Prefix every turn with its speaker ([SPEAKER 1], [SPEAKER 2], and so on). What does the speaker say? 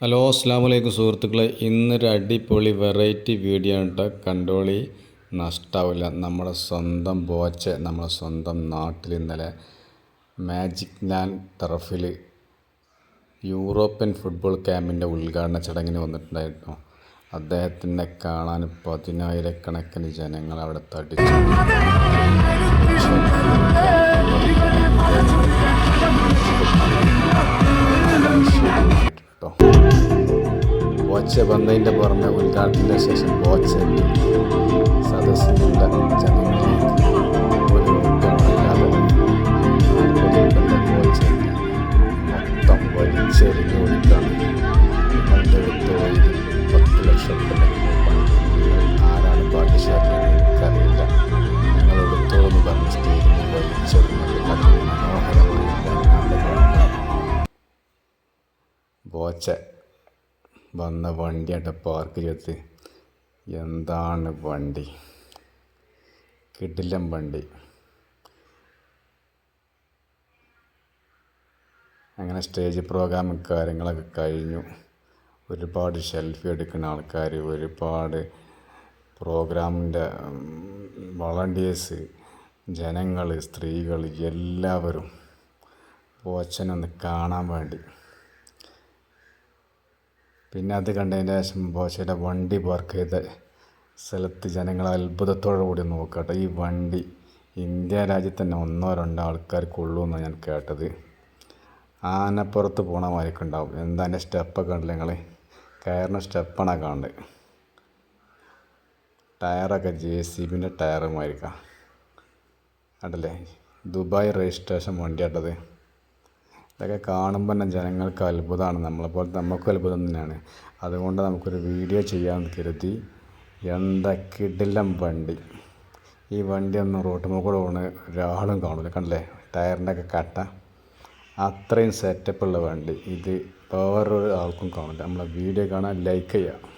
[SPEAKER 1] Hello അസ്സാം വലൈക്കും സുഹൃത്തുക്കളെ, ഇന്നൊരു അടിപൊളി വെറൈറ്റി വീഡിയോ ആണ്. കണ്ടോളി, നഷ്ടാവില്ല. നമ്മുടെ സ്വന്തം ബോച്ച നമ്മുടെ സ്വന്തം നാട്ടിൽ ഇന്നലെ മാജിക് ലാൻഡ് ടർഫിൽ യൂറോപ്യൻ ഫുട്ബോൾ ക്യാമ്പിൻ്റെ ഉദ്ഘാടന ചടങ്ങിന് വന്നിട്ടുണ്ടായിരുന്നു. അദ്ദേഹത്തിനെ കാണാൻ 10,000-കണക്കിന് ജനങ്ങൾ അവിടെ തടിച്ചു. ബോച്ച വന്നതിൻ്റെ പുറമെ ഉദ്ഘാടനത്തിന് ശേഷം ബോച്ച സദസ്സിലുള്ള ജനങ്ങളിലേക്ക് ഒരു ഊർജ്ജമില്ലാതെ ബോച്ച മൊത്തം വലിച്ചെറിഞ്ഞ് കൊടുക്കുകയാണ്. നിങ്ങളുടെ അടുത്ത് 10 ലക്ഷം ആരാണ് ഭാഗ്യശാലി എനിക്കറിയില്ല. നിങ്ങളെടുത്തോന്ന് പറഞ്ഞ് സ്റ്റേജിൽ വലിച്ചെറിഞ്ഞത് മനോഹരമായി ബോച്ച വന്ന വണ്ടിയായിട്ട് പാർക്ക് ചെയ്ത്. എന്താണ് വണ്ടി, കിടിലൻ വണ്ടി. അങ്ങനെ സ്റ്റേജ് പ്രോഗ്രാം കാര്യങ്ങളൊക്കെ കഴിഞ്ഞു. ഒരുപാട് സെൽഫി എടുക്കുന്ന ആൾക്കാർ, ഒരുപാട് പ്രോഗ്രാമിൻ്റെ വളണ്ടിയേഴ്സ്, ജനങ്ങൾ, സ്ത്രീകൾ എല്ലാവരും ബോച്ചനൊന്ന് കാണാൻ വേണ്ടി. പിന്നെ അത് കണ്ടതിന് ശേഷം ബോച്ചയുടെ വണ്ടി പാർക്ക് ചെയ്ത സ്ഥലത്ത് ജനങ്ങൾ അത്ഭുതത്തോടു കൂടി നോക്കട്ടെ. ഈ വണ്ടി ഇന്ത്യ രാജ്യത്ത് തന്നെ 1-2 ആൾക്കാർക്കുള്ളൂ എന്നാണ് ഞാൻ കേട്ടത്. ആനപ്പുറത്ത് പോണ മാതിരിയൊക്കെ ഉണ്ടാവും. എന്താ എൻ്റെ സ്റ്റെപ്പൊക്കെ കണ്ടില്ല നിങ്ങൾ? കയറുന്ന സ്റ്റെപ്പാണ് കാണുന്നത്. ടയറൊക്കെ JCBൻ്റെ ടയറുമായിരിക്കാം കണ്ടല്ലേ. ദുബായ് രജിസ്ട്രേഷൻ വണ്ടിയാട്ടത്. ഇതൊക്കെ കാണുമ്പോൾ തന്നെ ജനങ്ങൾക്ക് അത്ഭുതമാണ്. നമ്മളെപ്പോലെ നമുക്കും അത്ഭുതം തന്നെയാണ്. അതുകൊണ്ട് നമുക്കൊരു വീഡിയോ ചെയ്യാമെന്ന് കരുതി. എന്താ കിടിലൻ വണ്ടി. ഈ വണ്ടി ഒന്നും റോട്ടുമ്പോൾ കൂടെ പോകണ ഒരാളും കാണില്ല. കണ്ടില്ലേ ടയറിൻ്റെ ഒക്കെ കട്ട. അത്രയും സെറ്റപ്പുള്ള വണ്ടി ഇത് വേറൊരു ആൾക്കും കാണില്ല. നമ്മളെ വീഡിയോ കാണാൻ ലൈക്ക് ചെയ്യുക.